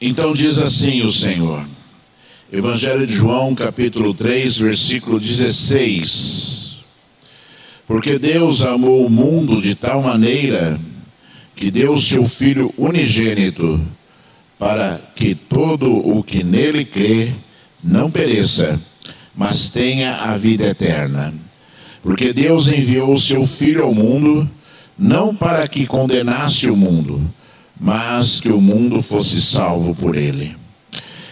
Então diz assim o Senhor, Evangelho de João, capítulo 3, versículo 16. Porque Deus amou o mundo de tal maneira que deu o seu Filho unigênito, para que todo o que nele crê não pereça, mas tenha a vida eterna. Porque Deus enviou o seu Filho ao mundo, não para que condenasse o mundo, mas que o mundo fosse salvo por ele.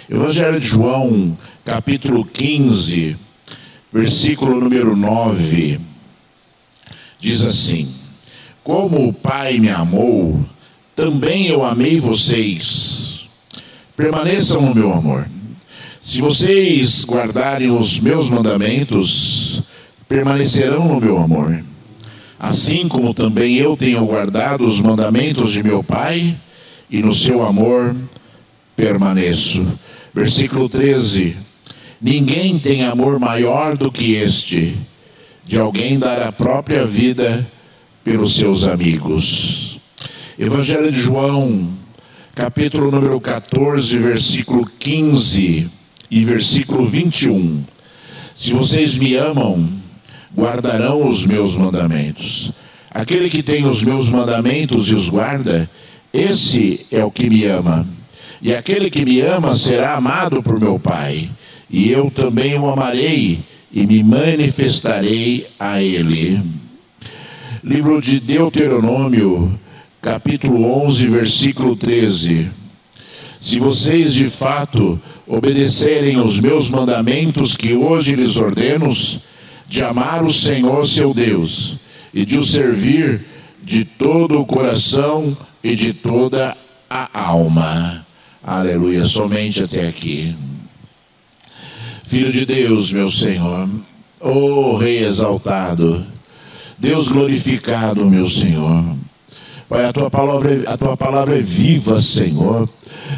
Evangelho de João, capítulo 15, versículo número 9, diz assim: Como o Pai me amou, também eu amei vocês. Permaneçam no meu amor. Se vocês guardarem os meus mandamentos, permanecerão no meu amor. Assim como também eu tenho guardado os mandamentos de meu Pai, e no seu amor permaneço. Versículo 13. Ninguém tem amor maior do que este, de alguém dar a própria vida pelos seus amigos. Evangelho de João, capítulo número 14, versículo 15 e versículo 21. Se vocês me amam, guardarão os meus mandamentos. Aquele que tem os meus mandamentos e os guarda, esse é o que me ama. E aquele que me ama será amado por meu Pai, e eu também o amarei e me manifestarei a ele. Livro de Deuteronômio, capítulo 11, versículo 13. Se vocês de fato obedecerem os meus mandamentos que hoje lhes ordeno, de amar o Senhor seu Deus e de o servir de todo o coração e de toda a alma. Aleluia, somente até aqui. Filho de Deus, meu Senhor, ó Rei exaltado, Deus glorificado, meu Senhor. Pai, a tua palavra é viva, Senhor.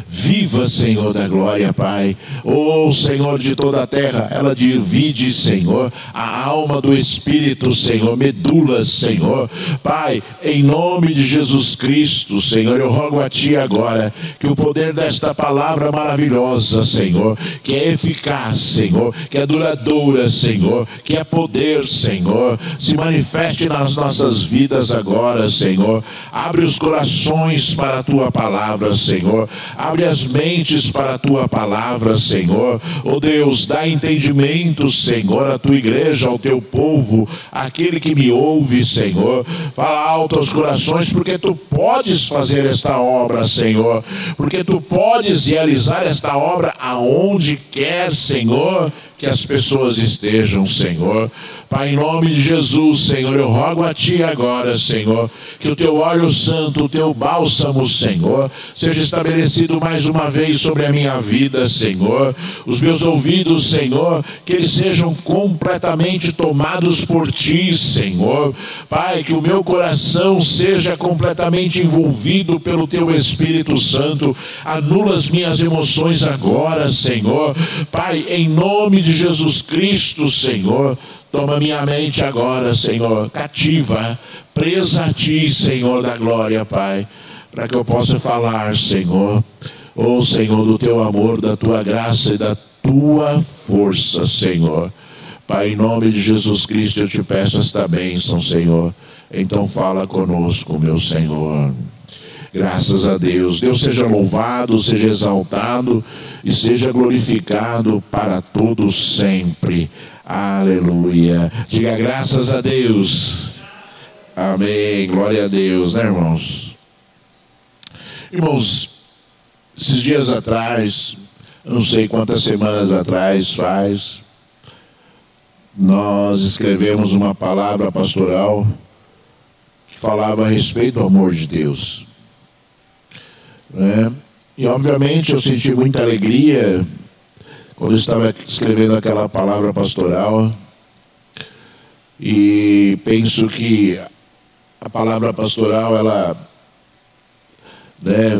Viva, Senhor da glória, Pai. Ó Senhor de toda a terra, ela divide, Senhor, a alma do Espírito, Senhor, medula, Senhor. Pai, em nome de Jesus Cristo, Senhor, eu rogo a Ti agora que o poder desta palavra maravilhosa, Senhor, que é eficaz, Senhor, que é duradoura, Senhor, que é poder, Senhor, se manifeste nas nossas vidas agora, Senhor. Abre os corações para a Tua palavra, Senhor. Abre as mentes para a Tua palavra, Senhor. Oh Deus, dá entendimento, Senhor, à Tua igreja, ao Teu povo, àquele que me ouve, Senhor. Fala alto aos corações, porque Tu podes fazer esta obra, Senhor. Porque Tu podes realizar esta obra aonde quer, Senhor, que as pessoas estejam, Senhor. Pai, em nome de Jesus, Senhor, eu rogo a Ti agora, Senhor, que o Teu óleo santo, o Teu bálsamo, Senhor, seja estabelecido mais uma vez sobre a minha vida, Senhor. Os meus ouvidos, Senhor, que eles sejam completamente tomados por Ti, Senhor. Pai, que o meu coração seja completamente envolvido pelo Teu Espírito Santo. Anula as minhas emoções agora, Senhor. Pai, em nome de Jesus Cristo, Senhor, toma minha mente agora, Senhor, cativa, presa a Ti, Senhor da glória, Pai, para que eu possa falar, Senhor, oh Senhor, do Teu amor, da Tua graça e da Tua força, Senhor. Pai, em nome de Jesus Cristo, eu Te peço esta bênção, Senhor. Então fala conosco, meu Senhor. Graças a Deus. Deus seja louvado, seja exaltado e seja glorificado para todos sempre. Aleluia. Diga graças a Deus. Amém. Glória a Deus, né, irmãos? Irmãos, esses dias atrás, não sei quantas semanas atrás faz, nós escrevemos uma palavra pastoral que falava a respeito do amor de Deus. E obviamente eu senti muita alegria quando eu estava escrevendo aquela palavra pastoral, e penso que a palavra pastoral, ela,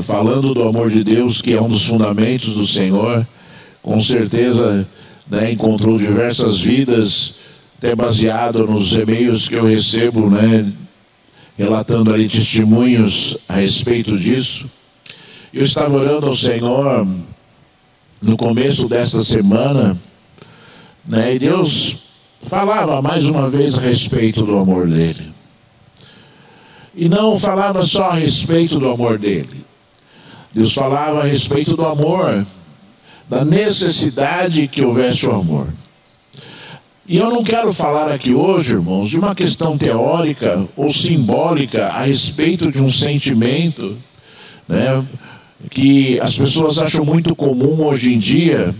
falando do amor de Deus, que é um dos fundamentos do Senhor, com certeza encontrou diversas vidas, até baseado nos e-mails que eu recebo, relatando ali testemunhos a respeito disso. Eu estava orando ao Senhor no começo desta semana, né, e Deus falava mais uma vez a respeito do amor dele. E não falava só a respeito do amor dele. Deus falava a respeito do amor, da necessidade que houvesse o amor. E eu não quero falar aqui hoje, irmãos, de uma questão teórica ou simbólica a respeito de um sentimento, né, que as pessoas acham muito comum hoje em dia,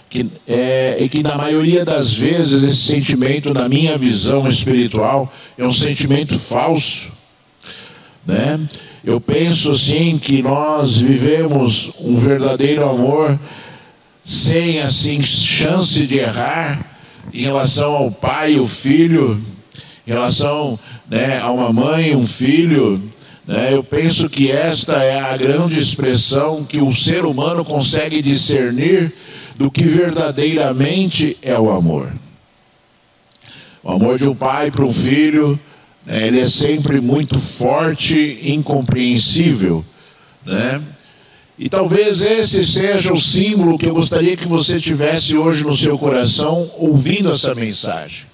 e que na maioria das vezes esse sentimento, na minha visão espiritual, é um sentimento falso, né? Eu penso assim que nós vivemos um verdadeiro amor sem assim chance de errar em relação ao pai e o filho, em relação, né, a uma mãe e um filho, né? Eu penso que esta é a grande expressão que o ser humano consegue discernir do que verdadeiramente é o amor. O amor de um pai para um filho, né, ele é sempre muito forte e incompreensível, né? E talvez esse seja o símbolo que eu gostaria que você tivesse hoje no seu coração, ouvindo essa mensagem,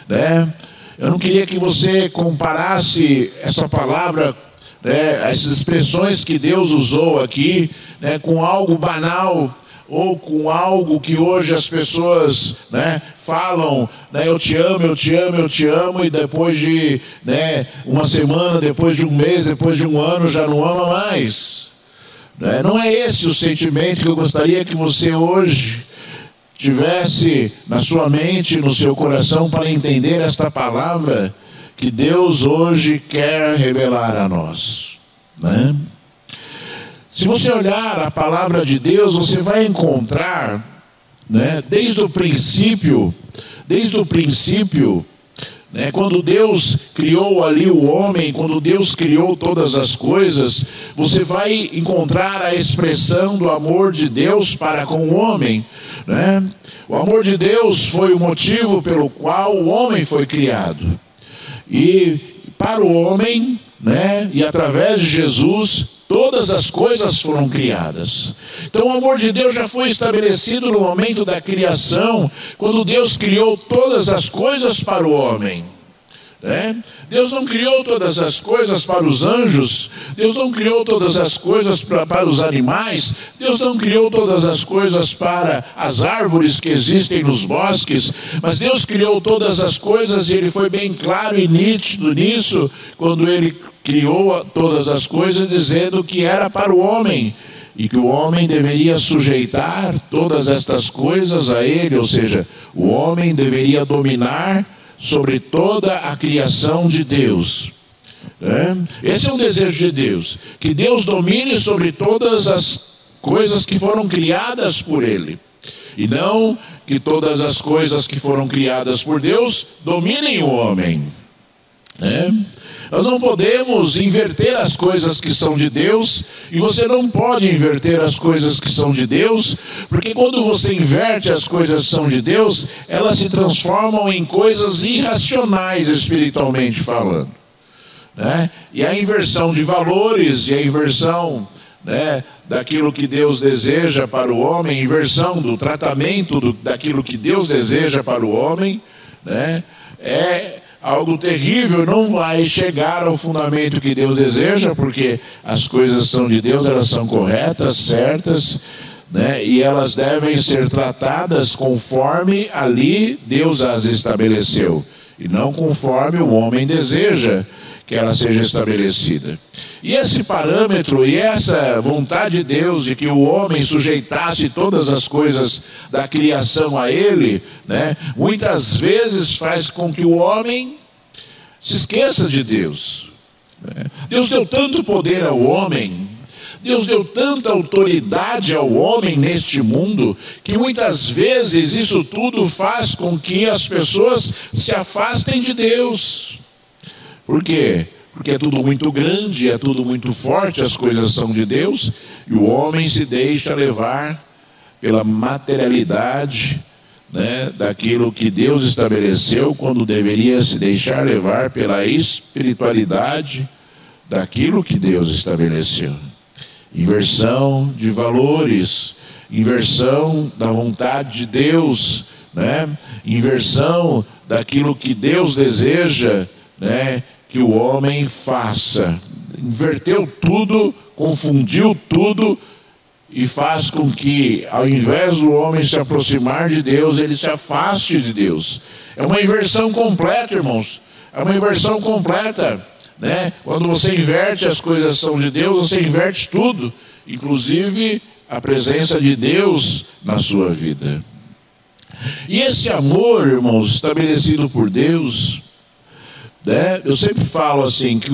né? Eu não queria que você comparasse essa palavra, né, essas expressões que Deus usou aqui, né, com algo banal, ou com algo que hoje as pessoas, né, falam, né, eu te amo, eu te amo, eu te amo, e depois de, né, uma semana, depois de um mês, depois de um ano, já não ama mais. Né? Não é esse o sentimento que eu gostaria que você hoje tivesse na sua mente, no seu coração, para entender esta palavra que Deus hoje quer revelar a nós, né? Se você olhar a palavra de Deus, você vai encontrar, né, desde o princípio, né, quando Deus criou ali o homem, quando Deus criou todas as coisas, você vai encontrar a expressão do amor de Deus para com o homem, né? O amor de Deus foi o motivo pelo qual o homem foi criado. E para o homem, né, e através de Jesus, todas as coisas foram criadas. Então o amor de Deus já foi estabelecido no momento da criação, quando Deus criou todas as coisas para o homem, né? Deus não criou todas as coisas para os anjos, Deus não criou todas as coisas para os animais, Deus não criou todas as coisas para as árvores que existem nos bosques, mas Deus criou todas as coisas, e Ele foi bem claro e nítido nisso, quando Ele criou todas as coisas, dizendo que era para o homem, e que o homem deveria sujeitar todas estas coisas a Ele, ou seja, o homem deveria dominar sobre toda a criação de Deus. Esse é um desejo de Deus, que Deus domine sobre todas as coisas que foram criadas por Ele, e não que todas as coisas que foram criadas por Deus dominem o homem, né? Nós não podemos inverter as coisas que são de Deus, e você não pode inverter as coisas que são de Deus, porque quando você inverte as coisas que são de Deus, elas se transformam em coisas irracionais, espiritualmente falando, né? E a inversão de valores, e a inversão, né, daquilo que Deus deseja para o homem, inversão do tratamento daquilo que Deus deseja para o homem, né, é algo terrível, não vai chegar ao fundamento que Deus deseja, porque as coisas são de Deus, elas são corretas, certas, né, e elas devem ser tratadas conforme ali Deus as estabeleceu, e não conforme o homem deseja que ela seja estabelecida. E esse parâmetro e essa vontade de Deus de que o homem sujeitasse todas as coisas da criação a ele, né, muitas vezes faz com que o homem se esqueça de Deus. Deus deu tanto poder ao homem, Deus deu tanta autoridade ao homem neste mundo, que muitas vezes isso tudo faz com que as pessoas se afastem de Deus. Por quê? Porque é tudo muito grande, é tudo muito forte, as coisas são de Deus, e o homem se deixa levar pela materialidade, né, daquilo que Deus estabeleceu, quando deveria se deixar levar pela espiritualidade daquilo que Deus estabeleceu. inversão de valores, inversão da vontade de Deus, né? Inversão daquilo que Deus deseja, né, que o homem faça. Inverteu tudo, confundiu tudo e faz com que, ao invés do homem se aproximar de Deus, ele se afaste de Deus. É uma inversão completa, irmãos. É uma inversão completa, né? Quando você inverte as coisas são de Deus, você inverte tudo, inclusive a presença de Deus na sua vida. E esse amor, irmãos, estabelecido por Deus, né? Eu sempre falo assim, que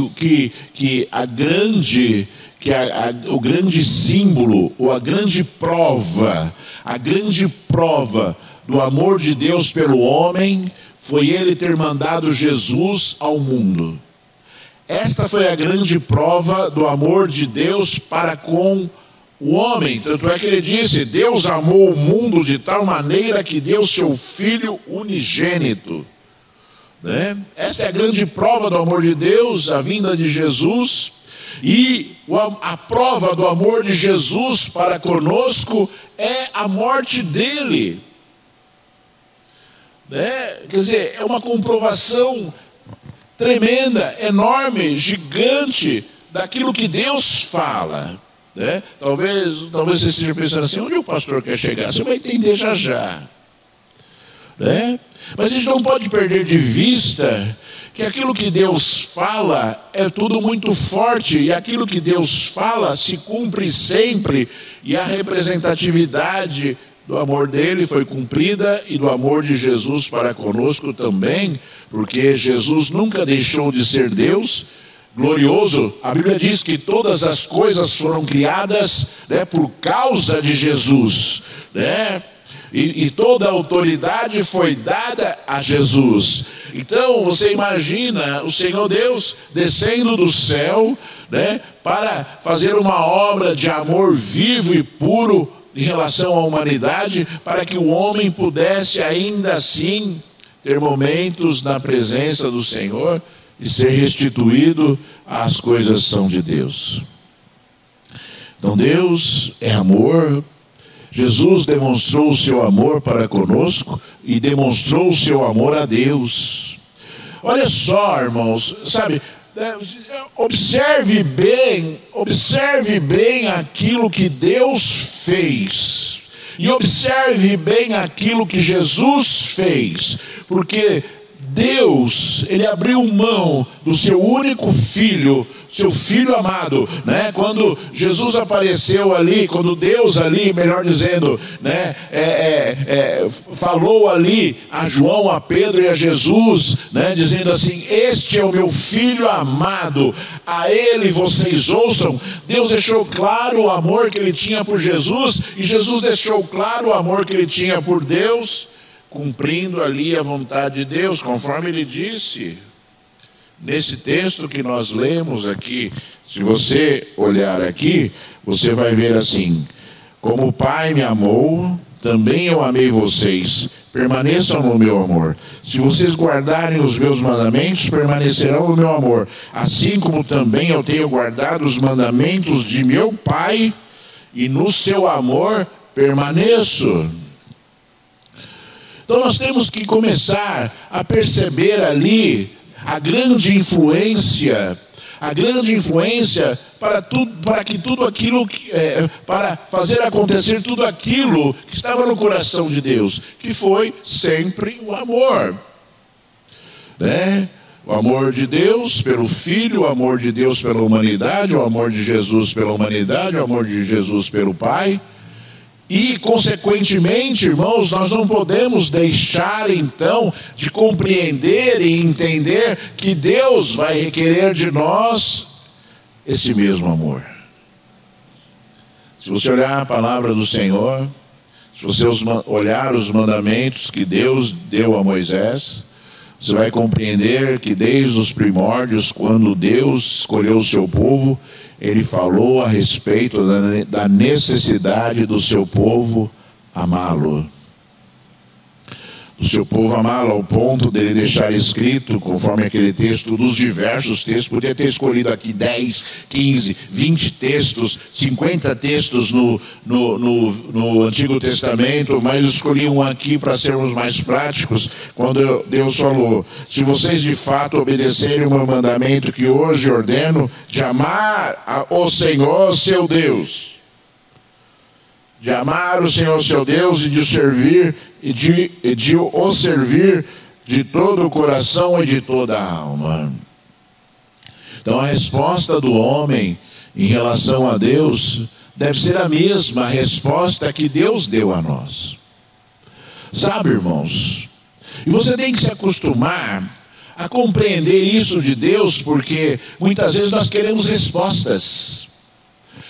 o grande símbolo, ou a grande prova do amor de Deus pelo homem, foi ele ter mandado Jesus ao mundo. Esta foi a grande prova do amor de Deus para com o homem. Tanto é que ele disse: Deus amou o mundo de tal maneira que deu seu Filho unigênito. Né? Esta é a grande prova do amor de Deus, a vinda de Jesus. E a prova do amor de Jesus para conosco é a morte dele. Né? Quer dizer, é uma comprovação tremenda, enorme, gigante daquilo que Deus fala. Né? Talvez você esteja pensando assim: onde o pastor quer chegar? Você vai entender já já. Né? Mas a gente não pode perder de vista que aquilo que Deus fala é tudo muito forte, e aquilo que Deus fala se cumpre sempre, e a representatividade do amor dele foi cumprida, e do amor de Jesus para conosco também, porque Jesus nunca deixou de ser Deus glorioso. A Bíblia diz que todas as coisas foram criadas, né, por causa de Jesus, né? E toda a autoridade foi dada a Jesus. Então você imagina o Senhor Deus descendo do céu, né, para fazer uma obra de amor vivo e puro em relação à humanidade, para que o homem pudesse ainda assim ter momentos na presença do Senhor e ser restituído às coisas que são de Deus. Então Deus é amor. Jesus demonstrou o seu amor para conosco e demonstrou o seu amor a Deus. Olha só, irmãos, sabe, observe bem aquilo que Deus fez. E observe bem aquilo que Jesus fez. Porque Deus, ele abriu mão do seu único filho, seu filho amado, né? Quando Jesus apareceu ali, quando Deus ali, melhor dizendo, né, falou ali a João, a Pedro e a Jesus, né, dizendo assim: este é o meu filho amado, a ele vocês ouçam. Deus deixou claro o amor que ele tinha por Jesus, e Jesus deixou claro o amor que ele tinha por Deus, cumprindo ali a vontade de Deus, conforme ele disse nesse texto que nós lemos aqui. Se você olhar aqui, você vai ver assim: como o Pai me amou, também eu amei vocês, permaneçam no meu amor. Se vocês guardarem os meus mandamentos, permanecerão no meu amor, assim como também eu tenho guardado os mandamentos de meu Pai, e no seu amor permaneço. Então nós temos que começar a perceber ali a grande influência para que tudo aquilo, para fazer acontecer tudo aquilo que estava no coração de Deus, que foi sempre o amor, né? O amor de Deus pelo Filho, o amor de Deus pela humanidade, o amor de Jesus pela humanidade, o amor de Jesus pelo Pai. E, consequentemente, irmãos, nós não podemos deixar, então, de compreender e entender que Deus vai requerer de nós esse mesmo amor. Se você olhar a palavra do Senhor, se você olhar os mandamentos que Deus deu a Moisés, você vai compreender que desde os primórdios, quando Deus escolheu o seu povo, ele falou a respeito da necessidade do seu povo amá-lo. o seu povo amá-lo ao ponto dele deixar escrito, conforme aquele texto, dos diversos textos. Podia ter escolhido aqui 10, 15, 20 textos, 50 textos no Antigo Testamento, mas escolhi um aqui para sermos mais práticos, quando Deus falou: se vocês de fato obedecerem o meu mandamento que hoje ordeno, de amar o Senhor seu Deus, de amar o Senhor seu Deus e de o servir, e de o servir de todo o coração e de toda a alma. Então a resposta do homem em relação a Deus deve ser a mesma resposta que Deus deu a nós. Sabe, irmãos, e você tem que se acostumar a compreender isso de Deus, porque muitas vezes nós queremos respostas.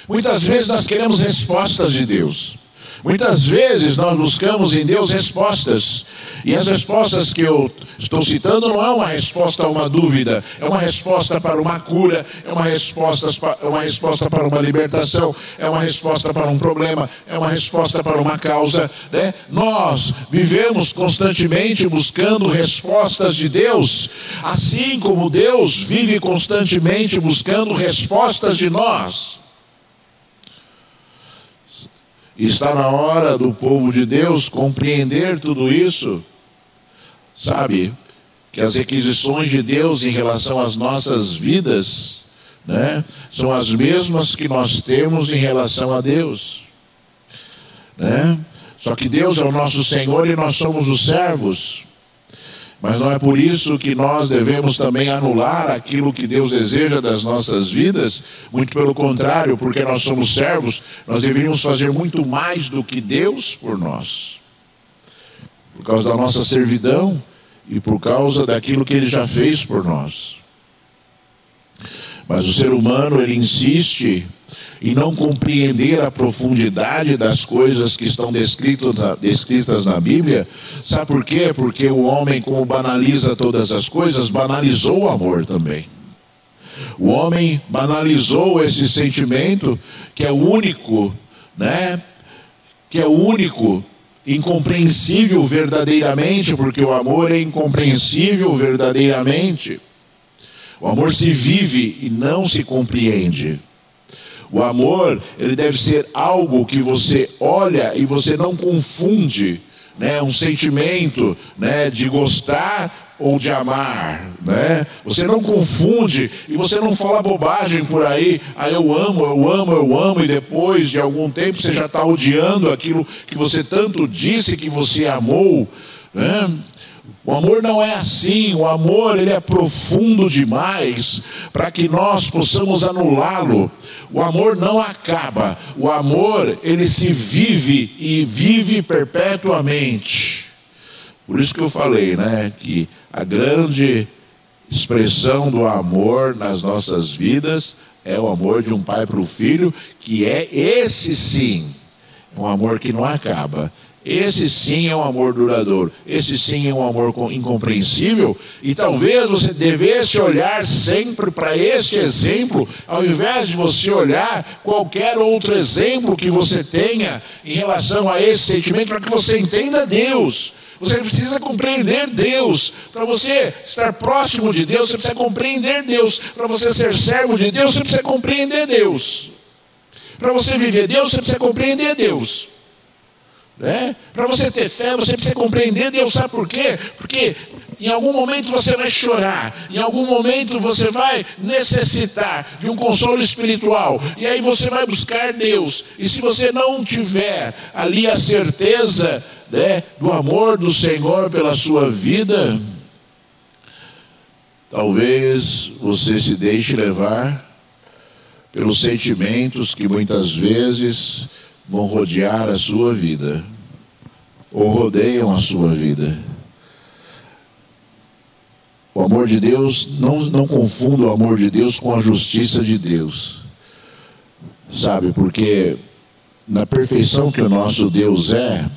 Muitas vezes nós queremos respostas de Deus. Muitas vezes nós buscamos em Deus respostas. E as respostas que eu estou citando não é uma resposta a uma dúvida, é uma resposta para uma cura, é uma resposta para uma libertação, é uma resposta para um problema, é uma resposta para uma causa, né? Nós vivemos constantemente buscando respostas de Deus, assim como Deus vive constantemente buscando respostas de nós. Está na hora do povo de Deus compreender tudo isso, sabe? Que as requisições de Deus em relação às nossas vidas, né, são as mesmas que nós temos em relação a Deus, né? Só que Deus é o nosso Senhor e nós somos os servos. Mas não é por isso que nós devemos também anular aquilo que Deus deseja das nossas vidas. Muito pelo contrário, porque nós somos servos, nós deveríamos fazer muito mais do que Deus por nós. Por causa da nossa servidão e por causa daquilo que Ele já fez por nós. Mas o ser humano, ele insiste em não compreender a profundidade das coisas que estão descritas na Bíblia. Sabe por quê? Porque o homem, como banaliza todas as coisas, banalizou o amor também. O homem banalizou esse sentimento que é único, né? Que é único, incompreensível verdadeiramente, porque o amor é incompreensível verdadeiramente. O amor se vive e não se compreende. O amor, ele deve ser algo que você olha e você não confunde, né? Um sentimento, né, de gostar ou de amar, né? Você não confunde e você não fala bobagem por aí. Ah, eu amo, e depois de algum tempo você já está odiando aquilo que você tanto disse que você amou, né? O amor não é assim. O amor, ele é profundo demais para que nós possamos anulá-lo. O amor não acaba. O amor, ele se vive e vive perpetuamente. Por isso que eu falei, né, que a grande expressão do amor nas nossas vidas é o amor de um pai para o filho, que é esse sim, um amor que não acaba. Esse sim é um amor duradouro. Esse sim é um amor incompreensível. E talvez você devesse olhar sempre para este exemplo, ao invés de você olhar qualquer outro exemplo que você tenha em relação a esse sentimento, para que você entenda Deus. Você precisa compreender Deus. Para você estar próximo de Deus, você precisa compreender Deus. Para você ser servo de Deus, você precisa compreender Deus. Para você viver Deus, você precisa compreender Deus. Para você ter fé, você precisa compreender Deus. Sabe por quê? Porque em algum momento você vai chorar, em algum momento você vai necessitar de um consolo espiritual, e aí você vai buscar Deus. E se você não tiver ali a certeza, né, do amor do Senhor pela sua vida, talvez você se deixe levar pelos sentimentos que muitas vezes vão rodear a sua vida, ou rodeiam a sua vida. O amor de Deus, não confunda o amor de Deus com a justiça de Deus. Sabe, porque na perfeição que o nosso Deus é,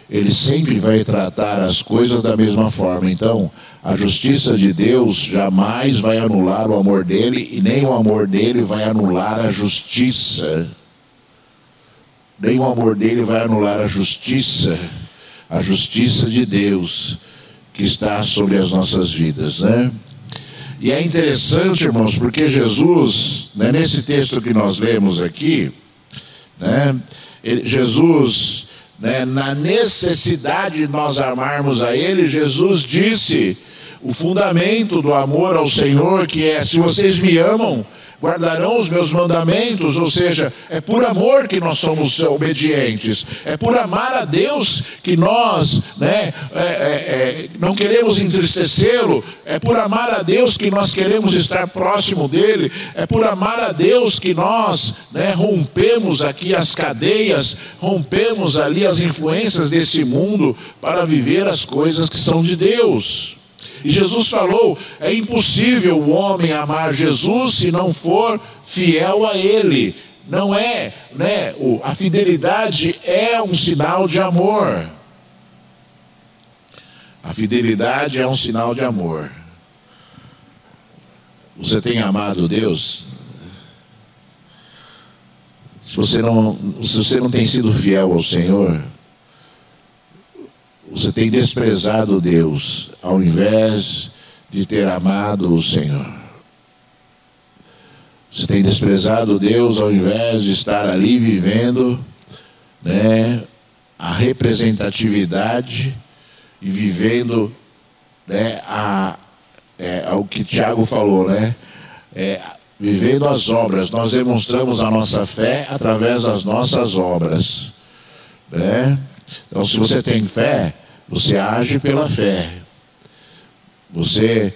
Ele sempre vai tratar as coisas da mesma forma. Então, a justiça de Deus jamais vai anular o amor dele, e nem o amor dele vai anular a justiça. Nem o amor dele vai anular a justiça. a justiça de Deus que está sobre as nossas vidas, né? E é interessante, irmãos, porque Jesus, né, nesse texto que nós lemos aqui, né, Jesus, né, na necessidade de nós amarmos a Ele, Jesus disse o fundamento do amor ao Senhor, que é: se vocês me amam, guardarão os meus mandamentos. Ou seja, é por amor que nós somos obedientes, é por amar a Deus que nós, né, não queremos entristecê-lo, é por amar a Deus que nós queremos estar próximo dele, é por amar a Deus que nós, né, rompemos aqui as cadeias, rompemos ali as influências desse mundo para viver as coisas que são de Deus. E Jesus falou: é impossível o homem amar Jesus se não for fiel a Ele. Não é, né? A fidelidade é um sinal de amor. A fidelidade é um sinal de amor. Você tem amado Deus? Se você não tem sido fiel ao Senhor, você tem desprezado Deus, ao invés de ter amado o Senhor. Você tem desprezado Deus, ao invés de estar ali vivendo, né, a representatividade e vivendo, né, o que Tiago falou, né, vivendo as obras. Nós demonstramos a nossa fé através das nossas obras, né? Então, se você tem fé, você age pela fé. Você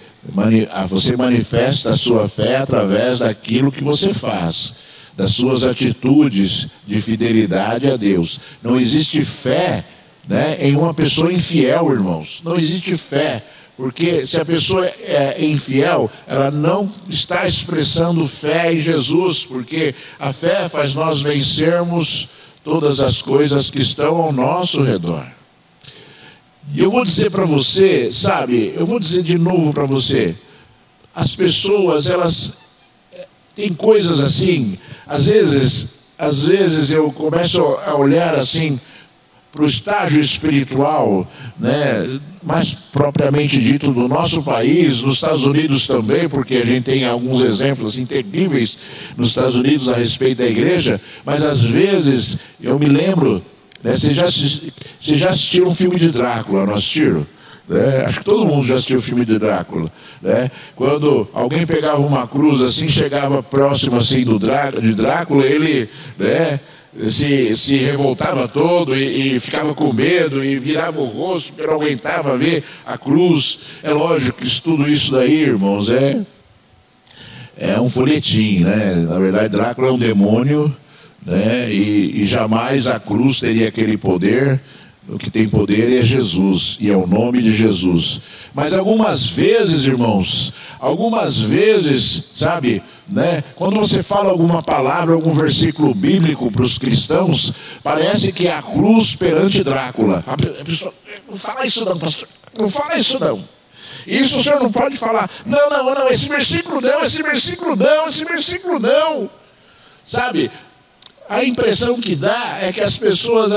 manifesta a sua fé através daquilo que você faz, das suas atitudes de fidelidade a Deus. Não existe fé, né, em uma pessoa infiel, irmãos. Não existe fé, porque se a pessoa é infiel, ela não está expressando fé em Jesus, porque a fé faz nós vencermos todas as coisas que estão ao nosso redor. E eu vou dizer para você, sabe, eu vou dizer de novo para você, as pessoas, elas têm coisas assim, às vezes eu começo a olhar assim para o estágio espiritual, né, mais propriamente dito do nosso país, nos Estados Unidos também, porque a gente tem alguns exemplos assim, terríveis nos Estados Unidos a respeito da igreja, mas às vezes eu me lembro, né, vocês já assistiram um filme de Drácula, não assistiram? Acho que todo mundo já assistiu o filme de Drácula, né? Quando alguém pegava uma cruz assim, chegava próximo assim de Drácula, ele, né, se revoltava todo e ficava com medo e virava o rosto, porque não aguentava ver a cruz. É lógico que tudo isso daí, irmãos, é um folhetim, né? Na verdade, Drácula é um demônio, né? E jamais a cruz teria aquele poder. O que tem poder é Jesus, e é o nome de Jesus. Mas algumas vezes, irmãos, sabe, né, quando você fala alguma palavra, algum versículo bíblico para os cristãos, parece que é a cruz perante Drácula. A pessoa, não fala isso não, pastor, não fala isso não. Isso o senhor não pode falar. Não, esse versículo não. Sabe, a impressão que dá é que as pessoas,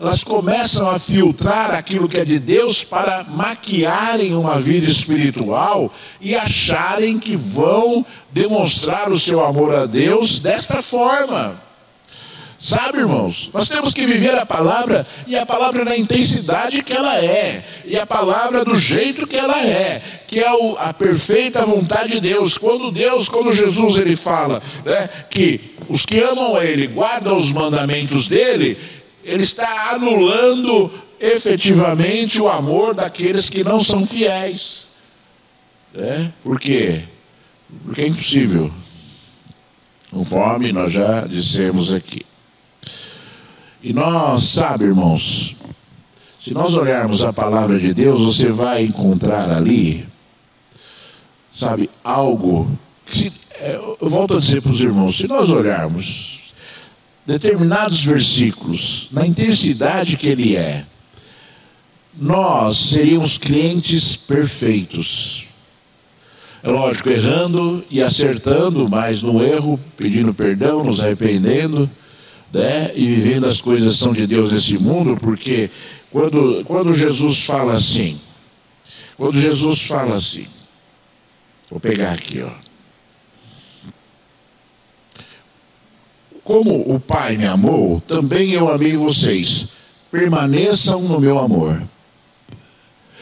elas começam a filtrar aquilo que é de Deus para maquiarem uma vida espiritual e acharem que vão demonstrar o seu amor a Deus desta forma. Sabe, irmãos, nós temos que viver a palavra, e a palavra na intensidade que ela é, e a palavra do jeito que ela é, que é a perfeita vontade de Deus. Quando Jesus ele fala, né, que os que amam a Ele guardam os mandamentos dele, ele está anulando efetivamente o amor daqueles que não são fiéis. Por quê? Porque é impossível, conforme nós já dissemos aqui. E nós, sabe, irmãos, se nós olharmos a palavra de Deus, você vai encontrar ali, sabe, algo que, eu volto a dizer para os irmãos, se nós olharmos determinados versículos, na intensidade que ele é, nós seríamos crentes perfeitos. É lógico, errando e acertando, mas no erro, pedindo perdão, nos arrependendo, né, e vivendo as coisas que são de Deus nesse mundo, porque quando Jesus fala assim, vou pegar aqui, ó. Como o Pai me amou, também eu amei vocês. Permaneçam no meu amor.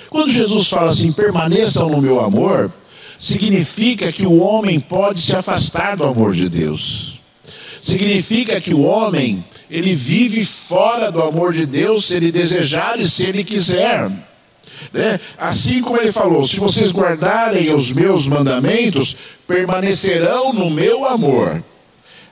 Quando Jesus fala assim, permaneçam no meu amor, significa que o homem pode se afastar do amor de Deus. Significa que o homem, ele vive fora do amor de Deus se ele desejar e se ele quiser. Né? Assim como ele falou, se vocês guardarem os meus mandamentos, permanecerão no meu amor.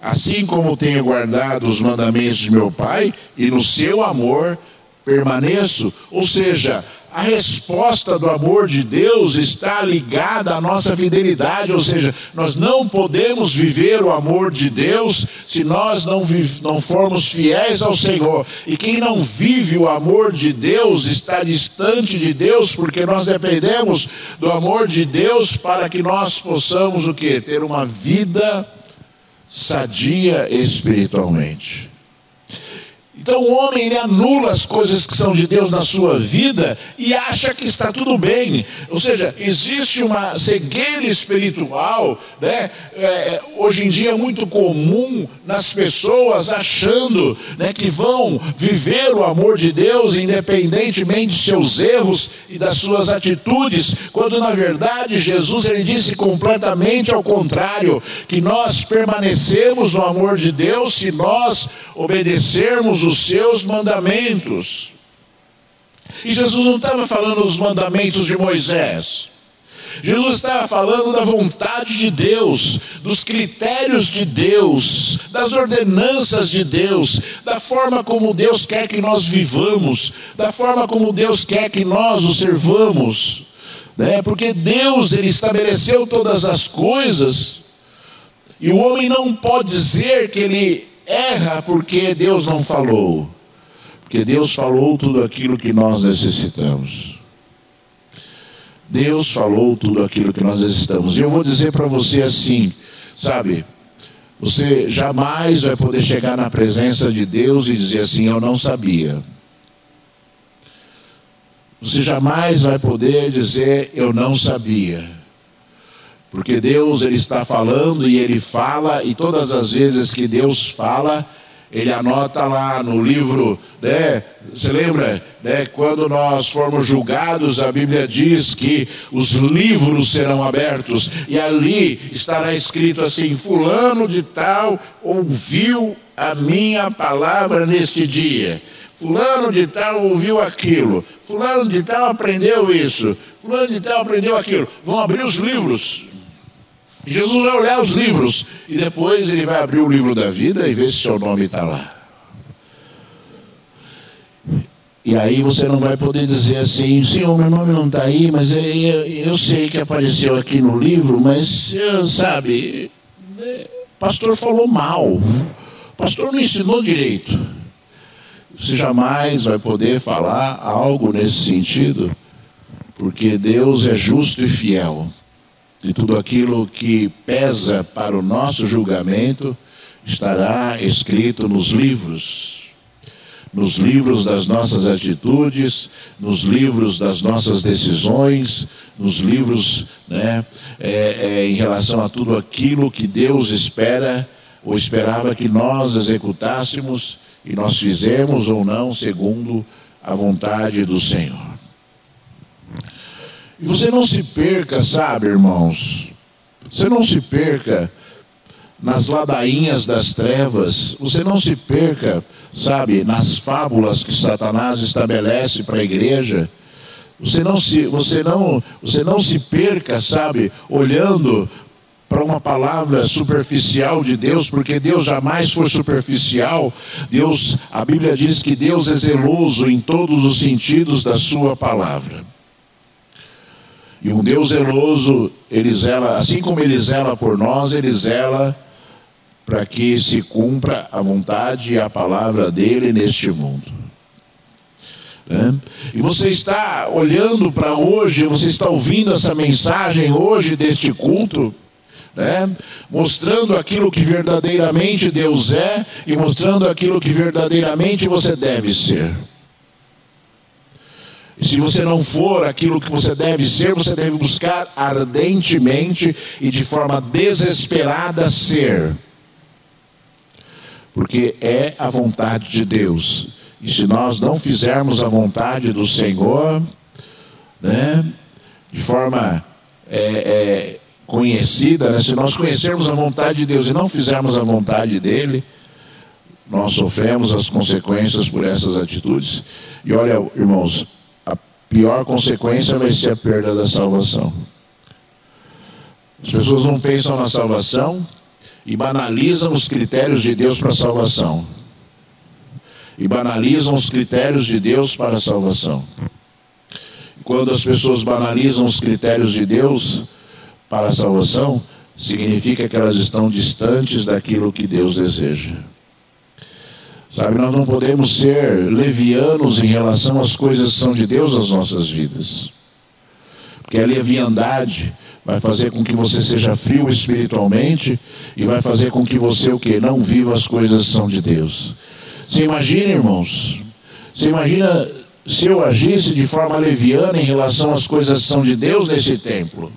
Assim como tenho guardado os mandamentos de meu Pai, e no seu amor permaneço. Ou seja, a resposta do amor de Deus está ligada à nossa fidelidade. Ou seja, nós não podemos viver o amor de Deus se nós não formos fiéis ao Senhor. E quem não vive o amor de Deus está distante de Deus, porque nós dependemos do amor de Deus para que nós possamos o quê? Ter uma vida sadia espiritualmente. Então o homem, ele anula as coisas que são de Deus na sua vida e acha que está tudo bem. Ou seja, existe uma cegueira espiritual, né? Hoje em dia é muito comum nas pessoas achando, né, que vão viver o amor de Deus independentemente de seus erros e das suas atitudes, quando na verdade Jesus, ele disse completamente ao contrário, que nós permanecemos no amor de Deus se nós obedecermos os seus mandamentos. E Jesus não estava falando dos mandamentos de Moisés. Jesus estava falando da vontade de Deus, dos critérios de Deus, das ordenanças de Deus, da forma como Deus quer que nós vivamos, da forma como Deus quer que nós o servamos, né? Porque Deus, ele estabeleceu todas as coisas, e o homem não pode dizer que ele erra porque Deus não falou, porque Deus falou tudo aquilo que nós necessitamos. Deus falou tudo aquilo que nós necessitamos. E eu vou dizer para você assim, sabe, você jamais vai poder chegar na presença de Deus e dizer assim, eu não sabia. Você jamais vai poder dizer, eu não sabia. Porque Deus, ele está falando e ele fala, e todas as vezes que Deus fala, ele anota lá no livro, né? Você lembra, né? Quando nós formos julgados, a Bíblia diz que os livros serão abertos, e ali estará escrito assim, fulano de tal ouviu a minha palavra neste dia. Fulano de tal ouviu aquilo. Fulano de tal aprendeu isso. Fulano de tal aprendeu aquilo. Vão abrir os livros. E Jesus vai olhar os livros e depois ele vai abrir o livro da vida e ver se seu nome está lá. E aí você não vai poder dizer assim, Senhor, meu nome não está aí, mas eu sei que apareceu aqui no livro, mas, sabe, o pastor falou mal, o pastor não ensinou direito. Você jamais vai poder falar algo nesse sentido, porque Deus é justo e fiel. E tudo aquilo que pesa para o nosso julgamento estará escrito nos livros das nossas atitudes, nos livros das nossas decisões, nos livros, né, em relação a tudo aquilo que Deus espera ou esperava que nós executássemos e nós fizemos ou não segundo a vontade do Senhor. E você não se perca, sabe, irmãos, você não se perca nas ladainhas das trevas, você não se perca, sabe, nas fábulas que Satanás estabelece para a igreja, você não se perca, sabe, olhando para uma palavra superficial de Deus, porque Deus jamais foi superficial. Deus, a Bíblia diz que Deus é zeloso em todos os sentidos da sua palavra. E um Deus zeloso, ele zela, assim como ele zela por nós, ele zela para que se cumpra a vontade e a palavra dele neste mundo. Né? E você está olhando para hoje, você está ouvindo essa mensagem hoje deste culto, né? Mostrando aquilo que verdadeiramente Deus é e mostrando aquilo que verdadeiramente você deve ser. E se você não for aquilo que você deve ser, você deve buscar ardentemente e de forma desesperada ser. Porque é a vontade de Deus. E se nós não fizermos a vontade do Senhor, né, de forma conhecida, né, se nós conhecermos a vontade de Deus e não fizermos a vontade dele, nós sofremos as consequências por essas atitudes. E olha, irmãos, a pior consequência vai ser a perda da salvação. As pessoas não pensam na salvação e banalizam os critérios de Deus para a salvação. E banalizam os critérios de Deus para a salvação. Quando as pessoas banalizam os critérios de Deus para a salvação, significa que elas estão distantes daquilo que Deus deseja. Sabe, nós não podemos ser levianos em relação às coisas que são de Deus nas nossas vidas. Porque a leviandade vai fazer com que você seja frio espiritualmente e vai fazer com que você o quê? Não viva as coisas que são de Deus. Você imagina, irmãos, você imagina se eu agisse de forma leviana em relação às coisas que são de Deus nesse templo?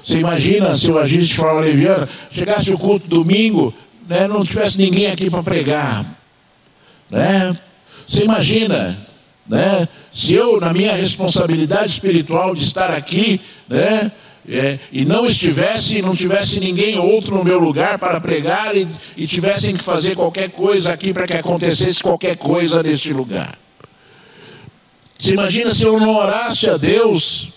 Você imagina se eu agisse de forma leviana, chegasse o culto domingo, né, não tivesse ninguém aqui para pregar, né? Você imagina, né, se eu, na minha responsabilidade espiritual de estar aqui, né, e não tivesse ninguém outro no meu lugar para pregar e tivessem que fazer qualquer coisa aqui para que acontecesse qualquer coisa neste lugar. Você imagina se eu não orasse a Deus,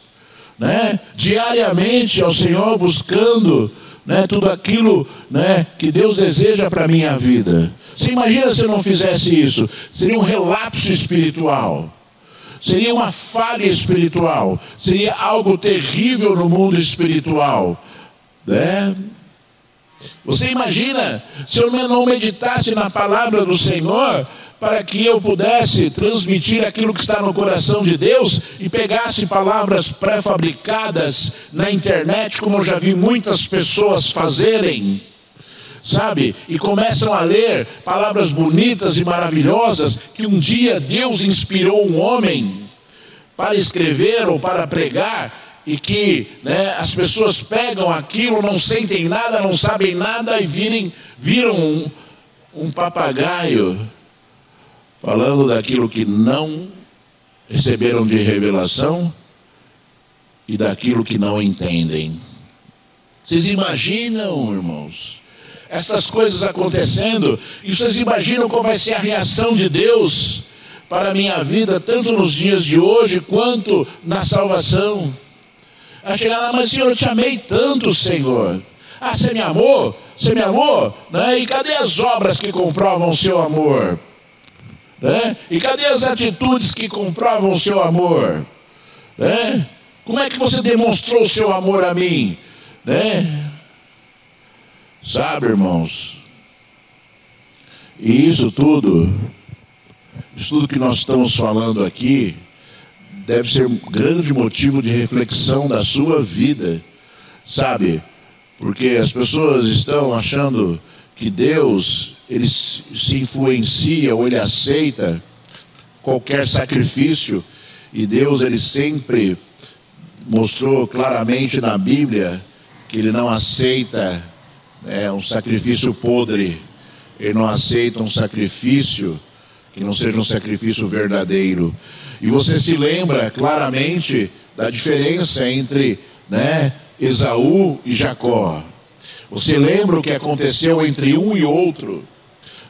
né, diariamente ao Senhor, buscando, né, tudo aquilo, né, que Deus deseja para a minha vida. Você imagina se eu não fizesse isso? Seria um relapso espiritual. Seria uma falha espiritual. Seria algo terrível no mundo espiritual, né? Você imagina se eu não meditasse na palavra do Senhor para que eu pudesse transmitir aquilo que está no coração de Deus e pegasse palavras pré-fabricadas na internet, como eu já vi muitas pessoas fazerem, sabe? E começam a ler palavras bonitas e maravilhosas que um dia Deus inspirou um homem para escrever ou para pregar, e que, né, as pessoas pegam aquilo, não sentem nada, não sabem nada e viram um papagaio falando daquilo que não receberam de revelação e daquilo que não entendem. Vocês imaginam, irmãos, essas coisas acontecendo? E vocês imaginam qual vai ser a reação de Deus para a minha vida, tanto nos dias de hoje quanto na salvação? A chegar lá, mas Senhor, eu te amei tanto, Senhor. Ah, você me amou? Você me amou? Né? E cadê as obras que comprovam o seu amor? Né? E cadê as atitudes que comprovam o seu amor? Né? Como é que você demonstrou o seu amor a mim? Né? Sabe, irmãos, e isso tudo que nós estamos falando aqui deve ser um grande motivo de reflexão da sua vida, sabe? Porque as pessoas estão achando que Deus, ele se influencia ou ele aceita qualquer sacrifício, e Deus, ele sempre mostrou claramente na Bíblia que ele não aceita um sacrifício podre, ele não aceita um sacrifício que não seja um sacrifício verdadeiro. E você se lembra claramente da diferença entre, né, Esaú e Jacó. Você lembra o que aconteceu entre um e outro,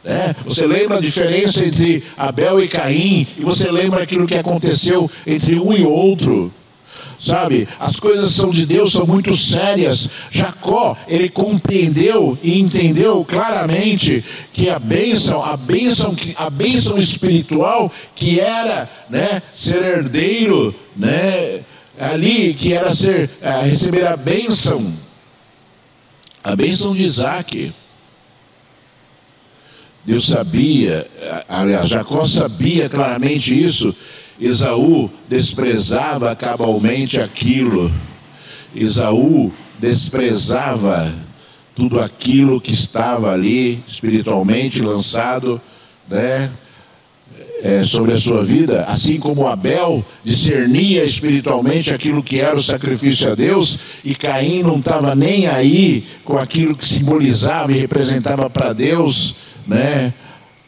né? Você lembra a diferença entre Abel e Caim, e você lembra aquilo que aconteceu entre um e outro. Sabe, as coisas são de Deus, são muito sérias. Jacó, ele compreendeu e entendeu claramente que a bênção espiritual, que era, né, ser herdeiro, né, ali, que era receber a bênção de Isaac. Deus sabia, aliás, Jacó sabia claramente isso. Esaú desprezava cabalmente aquilo. Esaú desprezava tudo aquilo que estava ali espiritualmente lançado, né? sobre a sua vida, assim como Abel discernia espiritualmente aquilo que era o sacrifício a Deus, e Caim não estava nem aí com aquilo que simbolizava e representava para Deus, né,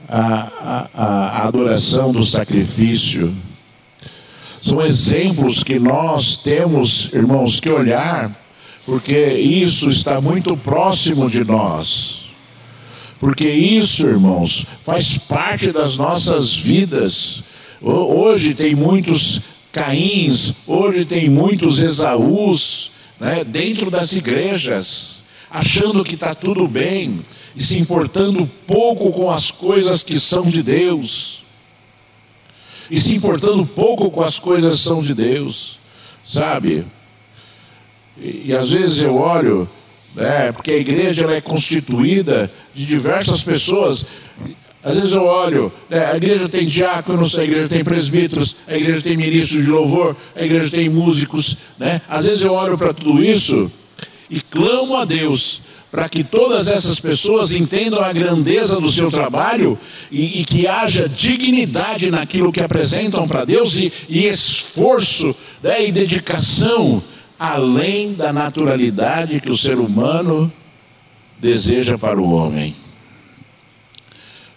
a adoração do sacrifício. São exemplos que nós temos, irmãos, que olhar, porque isso está muito próximo de nós. Porque isso, irmãos, faz parte das nossas vidas. Hoje tem muitos Caíns, hoje tem muitos Esaús, né, dentro das igrejas, achando que está tudo bem e se importando pouco com as coisas que são de Deus. E se importando pouco com as coisas que são de Deus, sabe? E às vezes eu olho, porque a igreja ela é constituída de diversas pessoas. Às vezes eu olho, a igreja tem diáconos, a igreja tem presbíteros, a igreja tem ministros de louvor, a igreja tem músicos, né? Às vezes eu olho para tudo isso e clamo a Deus para que todas essas pessoas entendam a grandeza do seu trabalho e que haja dignidade naquilo que apresentam para Deus e esforço, né, e dedicação, além da naturalidade que o ser humano deseja para o homem.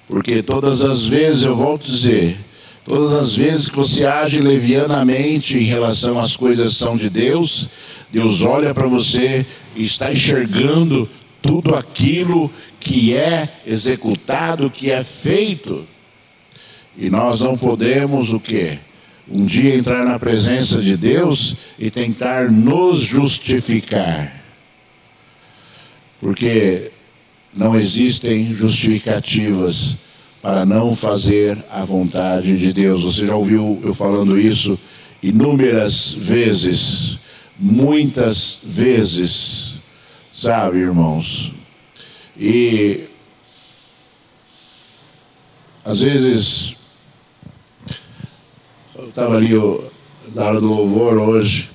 Porque todas as vezes, eu volto a dizer, todas as vezes que você age levianamente em relação às coisas que são de Deus, Deus olha para você e está enxergando tudo aquilo que é executado, que é feito. E nós não podemos o quê? Um dia entrar na presença de Deus e tentar nos justificar. Porque não existem justificativas para não fazer a vontade de Deus. Você já ouviu eu falando isso inúmeras vezes, muitas vezes, sabe, irmãos? E às vezes eu estava ali na hora do louvor hoje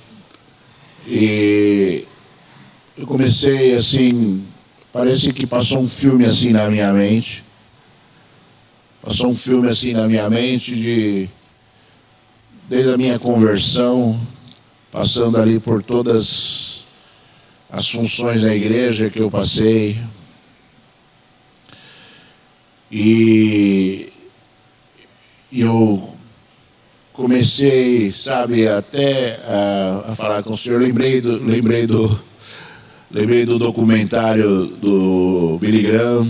e eu comecei assim, parece que passou um filme assim na minha mente. Passou um filme assim na minha mente desde a minha conversão, passando ali por todas as funções da igreja que eu passei. E eu comecei, sabe, até a falar com o senhor. Lembrei do documentário do Billy Graham.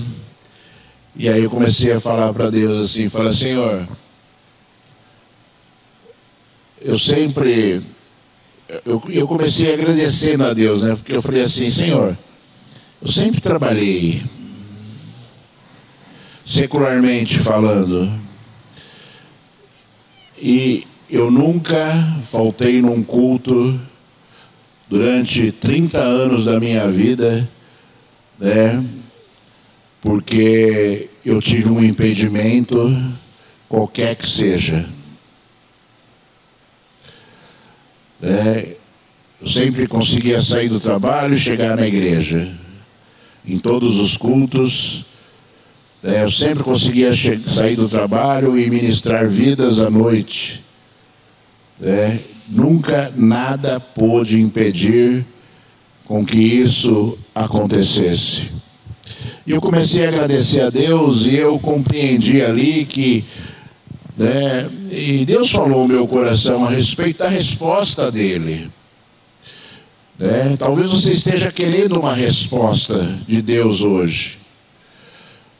E aí eu comecei a falar para Deus assim, falar: Senhor, eu comecei agradecendo a Deus, né? Porque eu falei assim: Senhor, eu sempre trabalhei, secularmente falando, e eu nunca faltei num culto durante 30 anos da minha vida, né? Porque eu tive um impedimento, qualquer que seja. Eu sempre conseguia sair do trabalho e chegar na igreja. Em todos os cultos, eu sempre conseguia sair do trabalho e ministrar vidas à noite. Nunca nada pôde impedir com que isso acontecesse. E eu comecei a agradecer a Deus e eu compreendi ali que, e Deus falou no meu coração a respeito da resposta dele. Talvez você esteja querendo uma resposta de Deus hoje,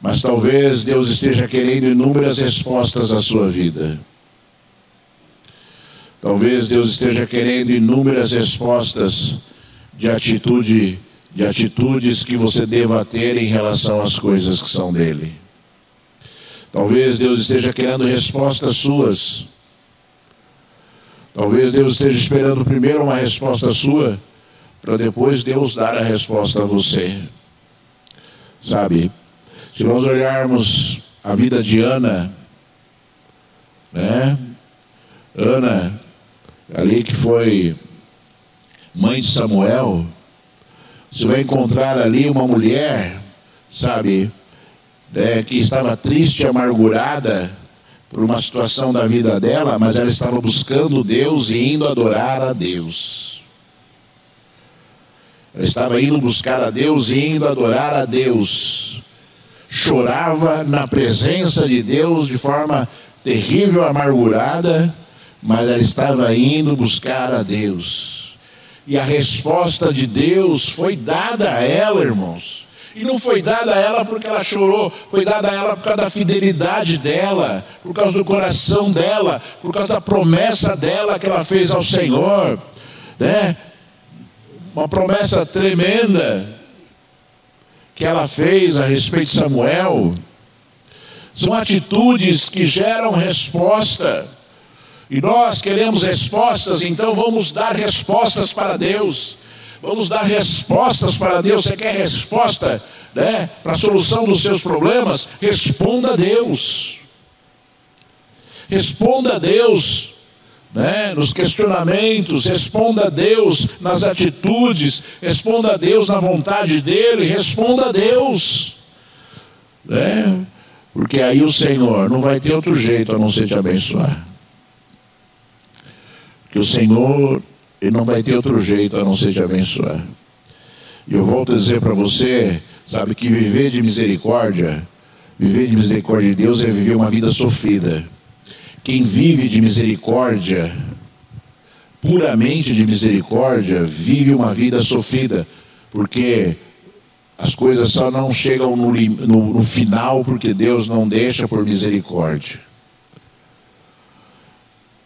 mas talvez Deus esteja querendo inúmeras respostas à sua vida. Talvez Deus esteja querendo inúmeras respostas de atitudes que você deva ter em relação às coisas que são dele. Talvez Deus esteja querendo respostas suas. Talvez Deus esteja esperando primeiro uma resposta sua, para depois Deus dar a resposta a você. Sabe, se nós olharmos a vida de Ana, Ana, ali que foi mãe de Samuel, você vai encontrar ali uma mulher, sabe, que estava triste e amargurada por uma situação da vida dela, mas ela estava buscando Deus e indo adorar a Deus. Ela estava indo buscar a Deus e indo adorar a Deus. Chorava na presença de Deus de forma terrível, amargurada, mas ela estava indo buscar a Deus. E a resposta de Deus foi dada a ela, irmãos. E não foi dada a ela porque ela chorou, foi dada a ela por causa da fidelidade dela, por causa do coração dela, por causa da promessa dela que ela fez ao Senhor, né? Uma promessa tremenda que ela fez a respeito de Samuel. São atitudes que geram resposta. E nós queremos respostas, então vamos dar respostas para Deus. Vamos dar respostas para Deus. Você quer resposta, né, para a solução dos seus problemas? Responda a Deus. Responda a Deus, né, nos questionamentos. Responda a Deus nas atitudes. Responda a Deus na vontade dEle. Responda a Deus, né? Porque aí o Senhor não vai ter outro jeito a não ser te abençoar. Porque o Senhor, Ele não vai ter outro jeito a não ser te abençoar. E eu volto a dizer para você, sabe, que viver de misericórdia de Deus é viver uma vida sofrida. Quem vive de misericórdia, puramente de misericórdia, vive uma vida sofrida. Porque as coisas só não chegam no final porque Deus não deixa por misericórdia.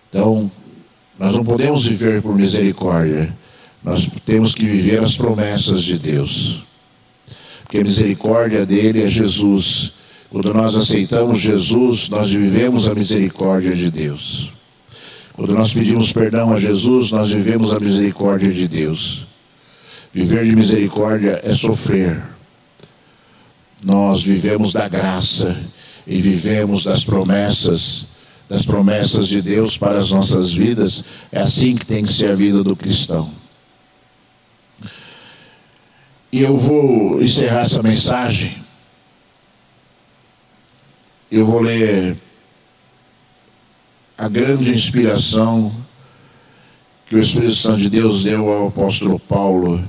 Então, nós não podemos viver por misericórdia. Nós temos que viver as promessas de Deus. Porque a misericórdia dele é Jesus. Quando nós aceitamos Jesus, nós vivemos a misericórdia de Deus. Quando nós pedimos perdão a Jesus, nós vivemos a misericórdia de Deus. Viver de misericórdia é sofrer. Nós vivemos da graça e vivemos das promessas de Deus para as nossas vidas. É assim que tem que ser a vida do cristão. E eu vou encerrar essa mensagem. Eu vou ler a grande inspiração que o Espírito Santo de Deus deu ao apóstolo Paulo.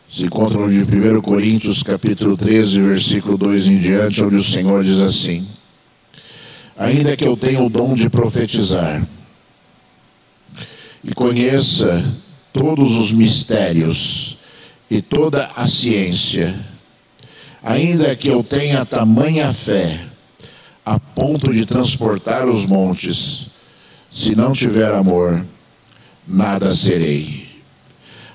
Se encontra no livro de 1 Coríntios, capítulo 13, versículo 2 em diante, onde o Senhor diz assim: ainda que eu tenha o dom de profetizar e conheça todos os mistérios e toda a ciência, ainda que eu tenha tamanha fé a ponto de transportar os montes, se não tiver amor, nada serei.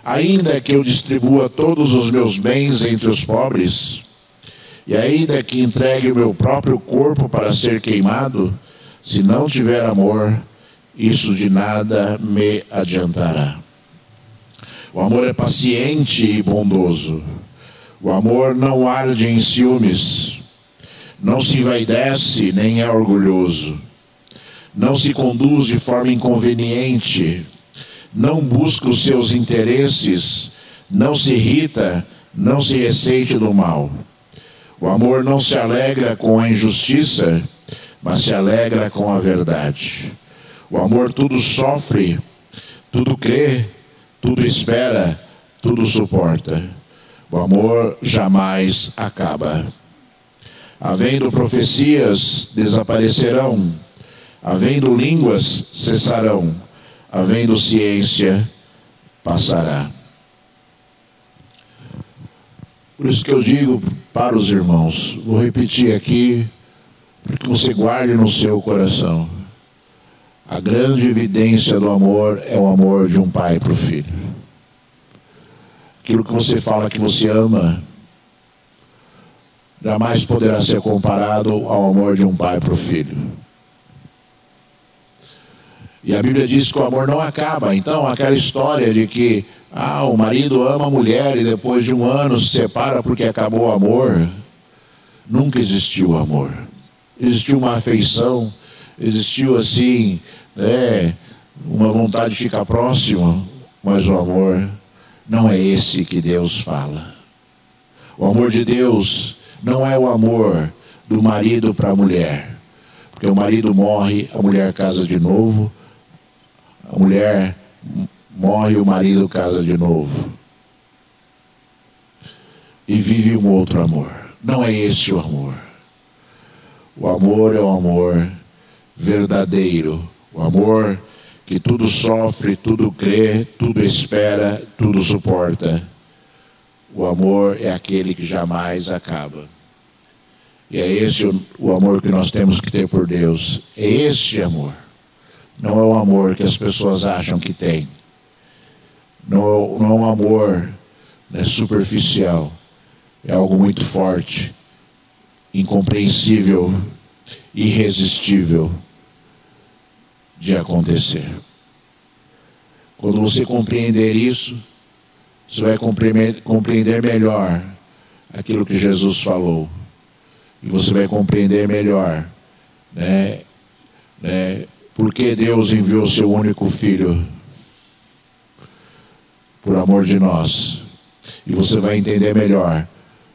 Ainda que eu distribua todos os meus bens entre os pobres, e ainda que entregue o meu próprio corpo para ser queimado, se não tiver amor, isso de nada me adiantará. O amor é paciente e bondoso. O amor não arde em ciúmes, não se envaidece nem é orgulhoso, não se conduz de forma inconveniente, não busca os seus interesses, não se irrita, não se ressente do mal. O amor não se alegra com a injustiça, mas se alegra com a verdade. O amor tudo sofre, tudo crê, tudo espera, tudo suporta. O amor jamais acaba. Havendo profecias, desaparecerão. Havendo línguas, cessarão. Havendo ciência, passará. Por isso que eu digo para os irmãos, vou repetir aqui, para que você guarde no seu coração. A grande evidência do amor é o amor de um pai para o filho. Aquilo que você fala que você ama, jamais poderá ser comparado ao amor de um pai para o filho. E a Bíblia diz que o amor não acaba. Então, aquela história de que o marido ama a mulher e depois de um ano se separa porque acabou o amor. Nunca existiu amor. Existiu uma afeição, existiu assim, uma vontade de ficar próximo, mas o amor não é esse que Deus fala. O amor de Deus não é o amor do marido para a mulher. Porque o marido morre, a mulher casa de novo, a mulher morre, o marido casa de novo. E vive um outro amor. Não é esse o amor. O amor é o amor verdadeiro. O amor que tudo sofre, tudo crê, tudo espera, tudo suporta. O amor é aquele que jamais acaba. E é esse o amor que nós temos que ter por Deus. É esse amor. Não é o amor que as pessoas acham que tem. Não é um amor, né, superficial. É algo muito forte, incompreensível, irresistível de acontecer. Quando você compreender isso, você vai compreender melhor aquilo que Jesus falou. E você vai compreender melhor, né, por que Deus enviou seu único Filho por amor de nós. E você vai entender melhor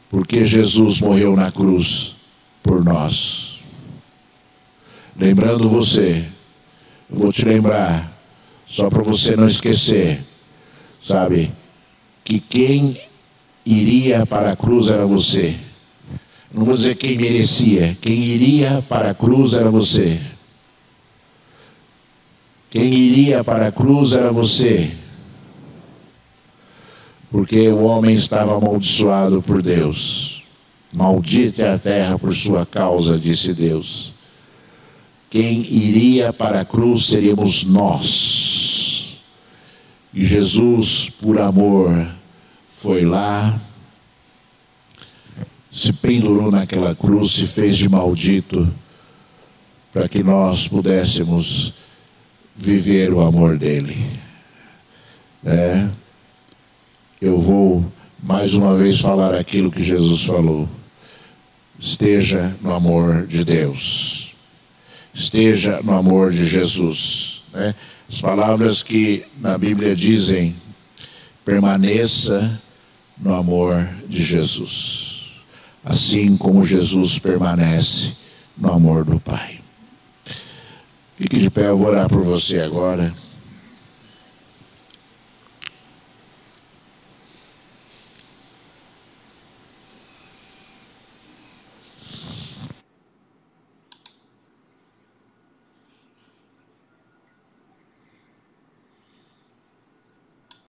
por que Jesus morreu na cruz por nós. Lembrando você, eu vou te lembrar, só para você não esquecer, sabe, que quem iria para a cruz era você. Não vou dizer quem merecia, quem iria para a cruz era você. Quem iria para a cruz era você. Porque o homem estava amaldiçoado por Deus. Maldita é a terra por sua causa, disse Deus. Quem iria para a cruz seríamos nós. E Jesus, por amor, foi lá, se pendurou naquela cruz, se fez de maldito, para que nós pudéssemos viver o amor dele. Eu vou mais uma vez falar aquilo que Jesus falou. Esteja no amor de Deus. Esteja no amor de Jesus. As palavras que na Bíblia dizem: permaneça no amor de Jesus. Assim como Jesus permanece no amor do Pai. Fique de pé, eu vou orar por você agora.